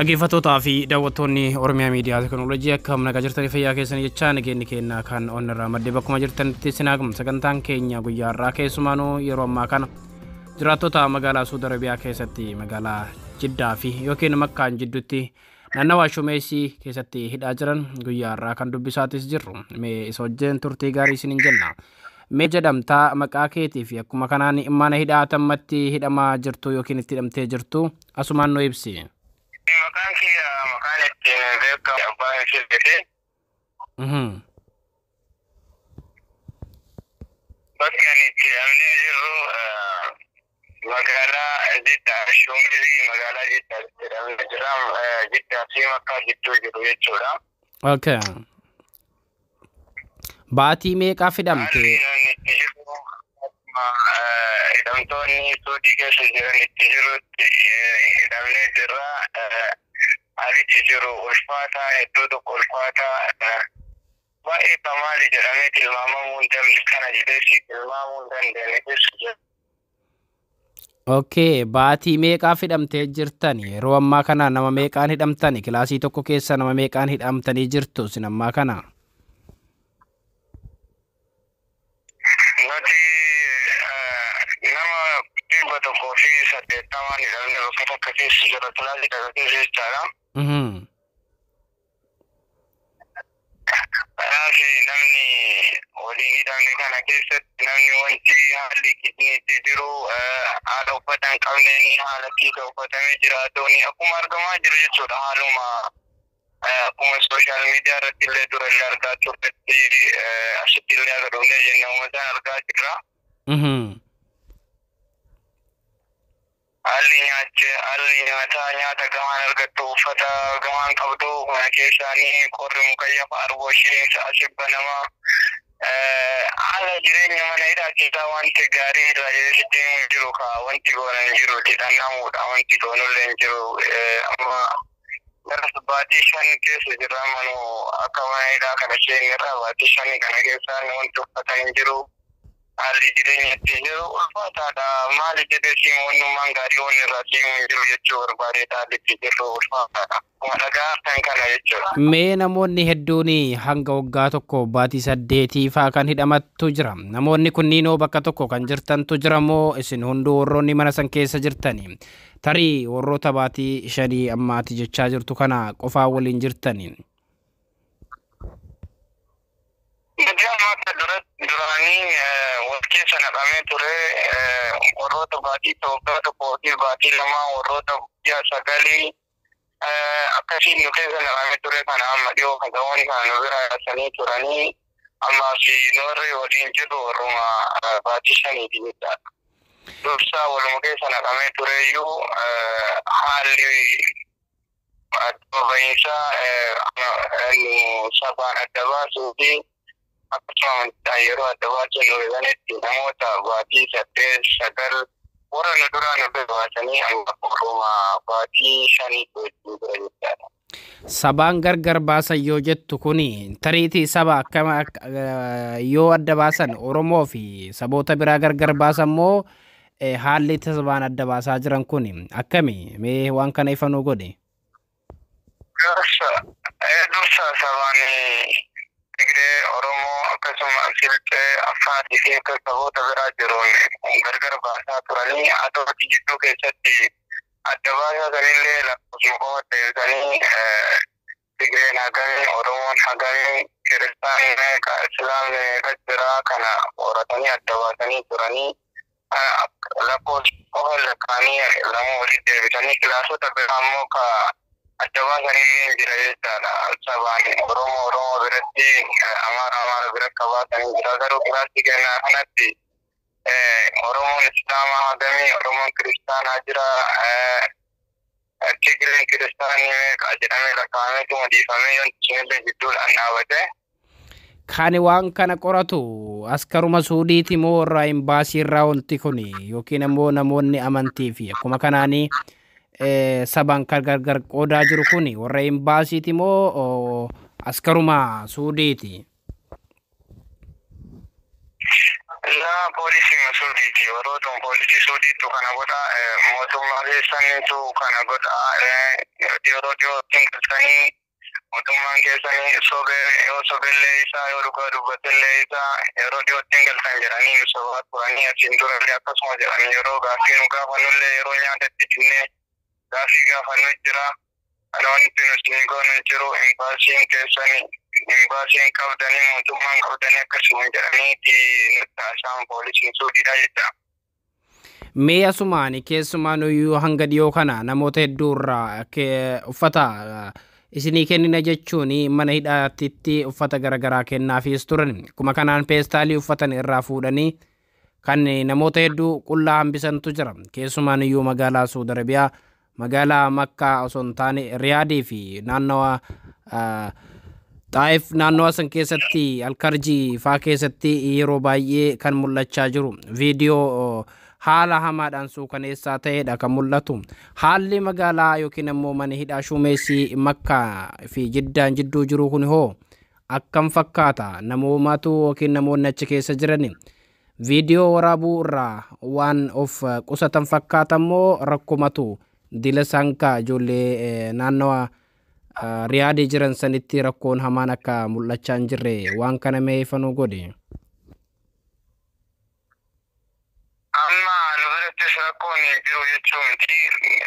Dhaggeeffattootaa fi daawwattoonni Oromiyaa Miidiyaa Teknooloojii akkam nagaa jirtanii fayyaa keessanii jechaa nageenyi keenya kan onnerraa maddee bakkuma jirtanitti sinaagum sagantaan keenya guyyaarraa keessumaanuu yeroo ammaa kana jiraattota magaalaa Suudi Arabiyaa keessatti magaalaa Jiddaa fi yookiin Makkaan jidduutti naannawaa Shumeesii keessatti hidhaa jiran guyyaarraa kan dubbisaatis jirru mee isa wajjin turtii gaarii isiniin jenna. Mee jedhamtaa maqaa keetii fi akkuma kanaan mana hidhaa tammatti hidhamaa jirtu yookiin itti hidhamtee jirtu asumaan nu ibsi. Makan kia makan itu mereka apa yang sih? Bahkan itu amne juru magala Jeddah Shumeri magala Jeddah amne jeram Jeddah si Makkah gitu juru itu lah. Okay. Baati meeqa fidamte? Idamtoonni Suudii keessa jiran itti jirutti hidhamnee jirra. Haalli jiru ulfaataa hedduu tokko ulfaataa baay'ee kamaali jedhamee tilmaamamuu hin dandeenye kana jedhee si tilmaamuu hin dandeenye. Okay, baatii meeqaa fidamtee jirtani? Yeroo ammaa kana nama meeqaan hidhamtani? Kilaasii tokko keessa nama meeqaan hidhamtanii jirtu sin ammaa kana? Tokko fi saddeettamaan hidhamne bakka takka keessa jira kilaasii takka keessa jechaadha. Kanaaf namni waliin hidhamne kana keessatti namni wanti haalli kitniitti jiru haala uffata hin qabneen haala kiisa uffatamee jiraatuun akkuma argamaa jiru jechuudha. Haaluma akkuma sooshaal miidiyaa irratti illee dura illee argaa turretti asitti illee akka dhufnee jennee uummataan argaa jirra. Haalli nyaataa nyaata gahaan argattu uffata gahaan qabdu kana keessaanii qorri mukayyafa arboo shiriinsa asibba namaa haala jireenya mana hidhaa keessaa wanti gaarii irraa jedhesitti hin jiru ka wanti goonan hin jiru hidhannamuudha wanti goonullee hin jiru amma gara baatii 5 keessa jirra manu akka mana hidhaa kana sheenirra baatii 5 kana keessaa wanti uffata hin jiru. Haalli jireenyatti jiru ulfaataadha. Maali jedhee siimoonnummaan gaarii wanni irraa siimuu hin jiru jechuu barbaadeeta haallitti jiru ulfaataadha. Kuma dhagaa kan kana jechuudha. Mee namoonni hedduun hanga waggaa tokko baatii 8 faa kan hidhamattu jira. Namoonni kunniinoo bakka tokko kan jirtantu jira moo isin hunduu warroonni mana san keessa jirtani? Tarii warroota baatii 5 ammaati jechaa jirtu kana qofaa waliin jirtani? Duraanii walkeessa naqamee ture warroota baatii tokkoo fi baatii lamaa warroota guyyaa 9 akkasiin nu keessa naqamee ture kana amma dhiyoo kagaawwan kana nu bira yaasanii turanii ammaa fi noorri waliin jiru warruma baatii 5 jechaadha. Dursaa waluma keessa naqamee tureyyuu haalli adda bahiinsaa sabaan adda baasuu fi akkasuma yeroo adda baasuu nu eeganitti namoota baatii 8-9 warra nu duraa nu beeksisanii hanga qorruma baatii 5 wajjin jira jechaadha. Sabaan gargar baasan yoo jettu kuni tariitii saba akkama yoo adda baasan Oromoo fi saboota biraa gargar baasan moo haalli sabaan adda baasaa jiran kuni akkami? Mee waan kana ifa nu godhe? Dursa sabaan Tigree Oromoo akkasuma Silxee Afaarii fi akka saboota biraa jiruun gargar baasaa turanii haa ta'uutii jidduu keessatti adda baasaa sanillee lakkoofsuma qofa ta'esanii Tigreen hagamii Oromoon hagamii Kiristaan meeqa Islaamni meeqa jiraa kana horatanii adda baasanii turanii lakkoofsuma qofa lakkaanii lama walitti deebisanii kilaasota biraa ammoo ka adda baasanii jira jechaadha. Sabaan Oromoo biratti Amaara bira qabaatanii jira. Garuu kilaasii kennaa kanatti Oromoon Islaamaa hagamii Oromoon Kiristaanaa jira. Tigreen Kiristaanii meeqa jedhamee lakkaa'ameetuma dhiifamee yoon isinillee jidduudhaan dhaabate. Kan waan kana qoratu askaruma Suudiiti moo warra imbaasii irraa wanti kuni yookiin ammoo namoonni amantii fi akkuma kanaanii sabaan kan gargar qoodaa jiru kuni warra imbaasiiti moo askaruma Suudiiti? La polisi masuditi woroton polisi suditu kana goda motummaa keessaniitu kana goda yeroo tinkatanii mootummaan keessanii sobellee isaa yoo dhugaa dubbatillee isaa yeroo dhiyootti galtan jedhanii sobaa turanii achiin durallee akkasuma jedhanii yeroo gaaffii nu gaafannullee yeroo nyaatatti jennee gaaffii gaafannu jira. Ana wanti nuti goonu jiru imbaasiin keessanii imbaasiin qabdanii mootummaan qabdanii akkasuma jedhaniiti nutti haasaan poolisiin suudidha jecha. Mee asumaani keessumaan iyyuu hanga dhiyoo kana namoota hedduurraa uffata isinii kennina jechuun mana hidhaatitti uffata garaagaraa kennaafis turan. Akkuma kanaan peestaalii uffatan irraa fuudhanii kan namoota hedduu qullaa hambisantu jira. Keessumaan iyyuu magaalaa Saudi Arabiyaa magaalaa Makkaa osoo hin taane Riyaadii fi naannawa Taa'if naannawa san keessatti Alkarjii faa keessatti yeroo baay'ee kan mul'achaa jiru. Viidiyoo haala hamaadhaan suukaneessaa ta'edha kan mul'atu. Haalli magaalaa yookiin immoo mana hidhaa Shumeessii Makkaa fi Jiddaan jidduu jiru kun hoo akkam fakkaata? Namoomatu yookiin namoonni achi keessa jiran viidiyoo waraabuu irraa waan of qusatan fakkaata moo rakkumatu dila sankaa ijoollee naannawa Riyaadii jiran sanitti rakkoon hamaan akka mul'achaa hin jirre waan kana mee ifanuu godhe? Amma nu biratti rakkoon jiru jechuun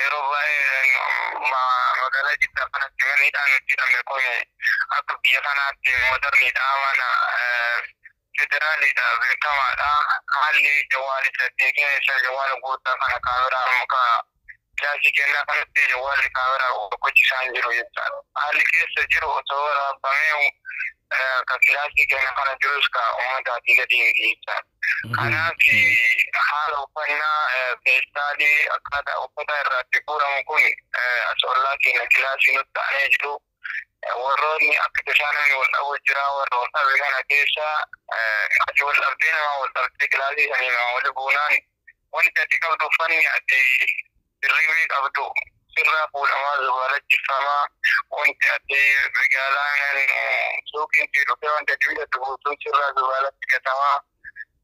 yeroo baay'ee magaalaa Jiddaa kanatti manni hidhaa nuti hidhamne kun akka biyya kanaatti moderniidha mana federaalidha beekamaadha. Haalli jawaali saddeetiin isa jawaala guutaa kana kaameraa muka kilaasii kennaa kanatti jawaali kaameraa hojjisaan jiru jechaadha. Haalli keessa jiru osoo waraabamee ka kilaasii kennaa kana jirus ka uummataati gadi hin jechaadha. Kanaaf haala uffannaa peestaalii akkaataa uffata irraatti guuramu kun asollaa keenya kilaasii nutti aanee jiru. Warroonni akka isaanii wal dhabuu jira warra wal dhabe kana keessa ati wal dhabdee nama wal dhabdee kilaasii sanii nama wal buunaan wanti ati qabdu uffanni ati dirribii qabdu sirraa fuudhamaa zubaalachifamaa wanti ati rigaalaan suuqiin dhufee wanti ati bitatu guutuun sirraa zubaalatti gatamaa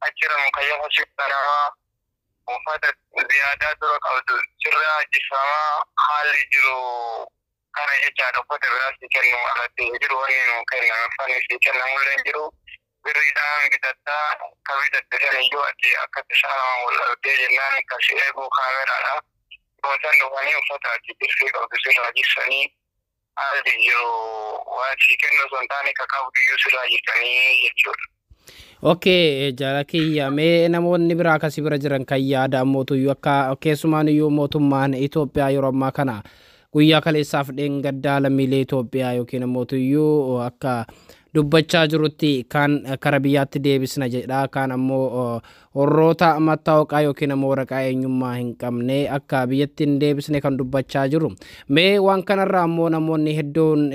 achira mukayyafa siftanamaa uffata ziyaadaa dura qabdu sirraa ajjifamaa haalli jiru kana jechaadha. Uffata biraatti kennu alatti jiru wanni nu kennan uffanni fi kennamullee hin jiru. Birriidhaan bitattaa ka bitatte saniyyuu ati akka isaan wal dhabdee jennaan kasi eeguu kaameraadha. Bootan dhufanii uffata ati dirree qabdu sirraa jissanii haalli jiru waan si kennu osoo hin taane ka qabdu iyyuu sirraa jissanii jechuudha. Okay, jara kiyya mee namoonni biraa akkasii bira jiran kan yaada mootuyyuu akka keessumaan iyyuu mootummaan Itoophiyaa yeroo ammaa kana guyyaa kaleessaaf dheengaddaa lammiilee Itoophiyaa yookiin mootuyyuu akka dubbachaa jirutti kan kara biyyaatti deebisna jedha. Kan ammoo warroota mattaawqaa yookiin ammoo waraqaa eenyummaa hin qabne akka biyyatti hin deebisne kan dubbachaa jiru. Mee waan kanarraa ammoo namoonni hedduun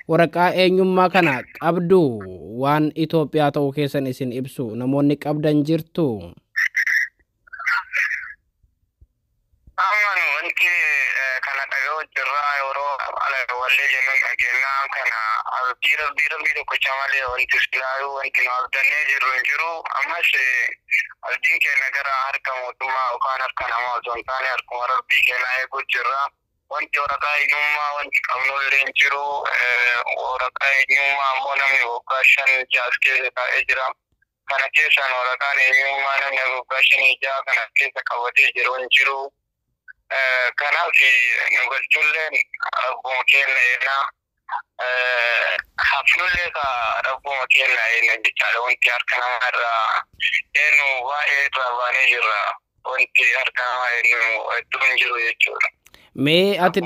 waraqaa eenyummaa kana qabdu waan Itoophiyaa ta'uu keessan isin ibsu namoonni qabdan jirtu? Wanti kana dhaga'u jirraa yeroo wallee jennuun dhageenyaa kana abdii tokkocha malee wanti silaayu wanti nu abdannee jirru hin jiru. Ammas abdiin keenya gara harka mootummaa yookaan harka namaa osoo hin taane harkuma rabbii keenyaa eeguu jirra. Wanti waraqaa eenyummaa wanti qabnullee hin jiru. Waraqaa eenyummaa ammoo namni waggaa 5-6 keessa taa'ee jira. Kana keessaan waraqaan eenyummaa namni waggaa 5-6 kana keessa qabatee jiru hin jiru. Kanaaf nu galchuulleen rabbuma keenya eenaa hafnullee ka rabbuma keenya eenaa jechaadha. Wanti harka namaarraa eenyu baay'ee irraa baanee jirra. Wanti harka namaa eenyu hedduu hin jiru jechuudha. Mee ati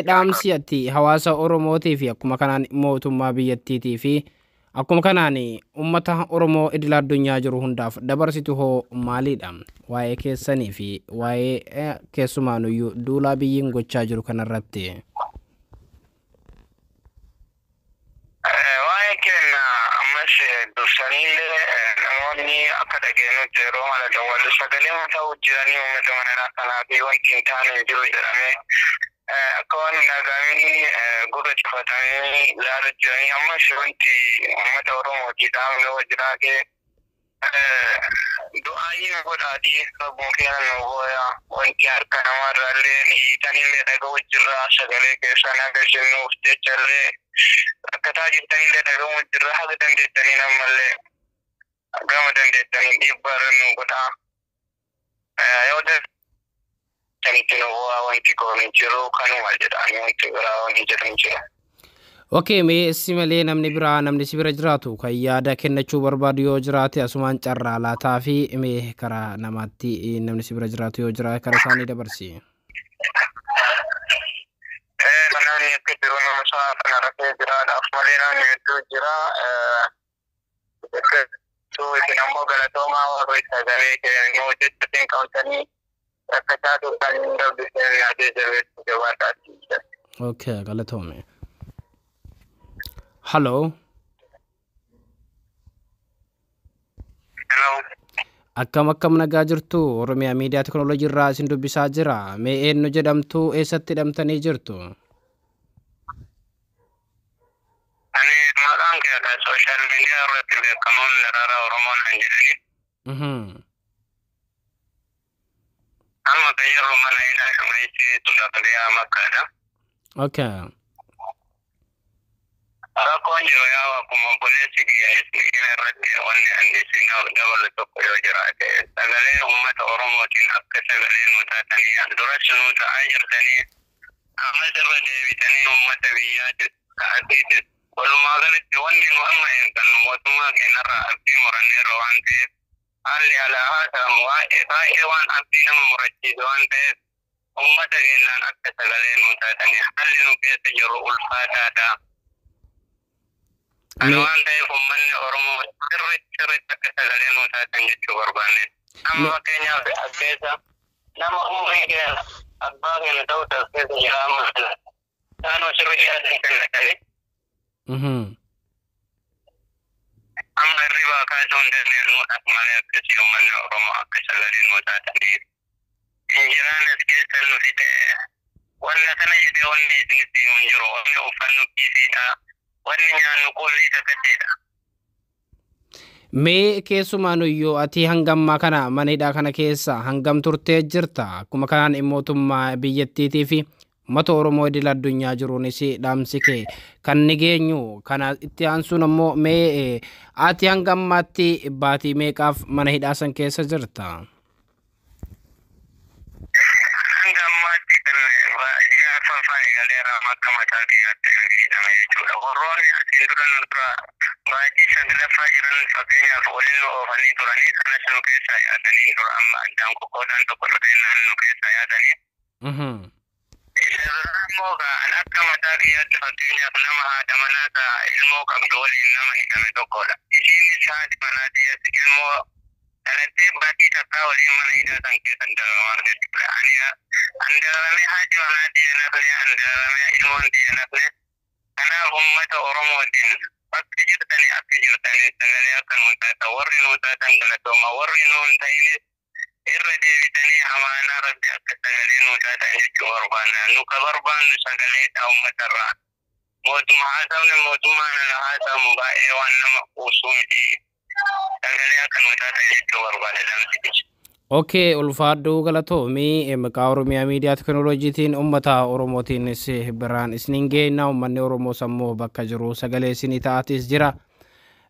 dhaamsi ati hawaasa Oromootii fi akkuma kanaan mootummaa biyyattiitii fi akkuma kanaan ummata Oromoo idil addunyaa jiru hundaaf dabarsitu hoo maalidha? Waa'ee keessanii fi waa'ee keessumaanuyyuu duulaa biyyiin gochaa jiru kanarratti. Waa'ee keenya ammas dursaniillee namoonni akka dhageenyutti yeroo mala wal sagalee ta'uu jiranii uummata manadhaa kanaa fi wanti hin taane hin jiru jedhamee Akkawan nagaamini gurra cifatanii laala jiranii amma wanti uummata Oromooti dhaabni wajiraa kee du'aayin godhaatii rabbuun keenya nu booya wanti harka namaarraallee dhiitanillee dhaga'u jirra sagalee keessaa nagashinnuuf jechallee rakkataa jirtanillee dhaga'u jirra haga dandeettanii namallee gama dandeettanii dhiibbaarra nu godhaa yoo Thank you. Okay, mee si malee namni biraa namni si bira jiraatu kan yaada kennachuu barbaadu yoo jiraate asumaan carraa laataa fi mee karaa namaatti namni si bira jiraatu yoo jiraate karaa isaanii dabarsi. Namni akka jiru nama isaa kana rafee jiraadhaaf malee namni hedduu jira. Isin ammoo galatoomaa warra sagalee kennuu jechuutiin qabatanii rakkataa turtan hin dabdisanii yaadee jabeessu jabaadhaati. Okay, galatoome. Hello. Hello. Akkam nagaa jirtu Oromiyaa Miidiyaa Teknooloojii irraa isin dubbisaa jira. Mee eenyu jedhamtu eessatti hidhamtanii jirtu? Ani maqaan kee sooshaal miidiyaa irratti beekamuun Daraaraa Oromoo naan jedhani. Amma fayyadu mana hidhaa shumeetti Tulaabalee Makkaadha. Okay. Rakkoon jiru yaa akkuma obboleessi kiyyaa ismiin irratti wanni annisin dabalu tokko yoo jiraate sagalee uummata Oromootiin akka sagalee nu taatanii duras nu ta'aa jirtanii amma irra deebitanii uummata biyyaatti ka'atiitis walumaa galatti wanni nu amma eeggannu mootummaa keenyarraa abdii muranneerra waan ta'eef haalli alaa haa ta'amu baay'ee waan abdii nama murachiisu waan ta'eef uummata keenyaan akka sagalee nu taatanii haalli nu keessa jiru ulfaataadha. Ani waan ta'eef uummanni Oromoo sirriitti akka sagalee nu taatan jechuu barbaanne. Amma fakkeenyaaf askeessa nama umurii keenya abbaa keenya ta'uu askeessa jira amma naannoo sirriitti adda kennatanii. Amma hirribaa kaasuu hin dandeenyuudhaaf malee akkasii uummanni Oromoo akka sagalee nu taataniif. Injiraan as keessa nuti ta'e wanna kana jedhee wanni isinitti hin jiru wanni uffannu kiisiidha. Wanni nyaannu qullii takkatteedha. Mee keessumaanuyyuu ati hangammaa kana mana hidhaa kana keessa hangam turtee jirta? Akkuma kanaan mootummaa biyyattiitii fi uummata Oromoo idil addunyaa jiruunis dhaamsi kee kan ni geenyu. Kana itti aansuun ammoo mee ati hangammaatti baatii meeqaaf mana hidhaa san keessa jirta? Hangammaatti kan jaarfafaa eegaleera akka mataa kiyyaatti hidhame jechuudha. Warroonni asiin dura nu dura baay'ee saglaffaa jiran fakkeenyaaf waliin oofanii turanii kanas nu keessaa yaadanii dura amma addaan qoqqoodaan tokko dhufeenyaan nu keessaa yaadanii. Immoo kan akka mataa kiyyaatti fakkeenyaaf nama haadha manaa ilmoo qabdu waliin nama hidhame tokkodha. Isheenis haati manaa keessatti ilmoo dhalattee baatii takkaa waliin mana hidhaa san keessa dalagaa jechuudha. Ani daramee haati manaa diinafne daramee ilmoon diinafne kanaaf uummata Oromootiin bakka jirtanii akka jirtanii sagalee akka nu taatan warri nu taatan galatooma warri nu hin ta'inis irra deebitanii amaanaa rabbi akka sagalee nu taatan jechuu barbaanna. Nu ka barbaannu sagaleedha uummatarraa. Mootummaa haa ta'u mootummaan haa ta'u baay'ee waan nama quusuu miti. Sagalee akka nu taatan jechuu barbaada damsichi. Okay, ulfaadhu galatoomii maqaa Oromiyaa Miidiyaa Teknooloojiitiin uummata Oromootiinis biraan isiniin geennaa uummanni Oromoo sammuu bakka jiru sagalee isinii ta'atis jira.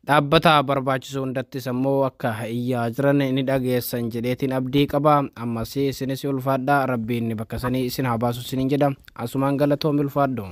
Dhaabbata barbaachisu hundattis ammoo akka iyyaa jiran ni dhageessan jedheetiin abdii qaba. Ammas isinis ulfaadhaa rabbiin bakka sanii isin haa baasu isiniin jedha. Asumaan galatoomii ulfaadhu.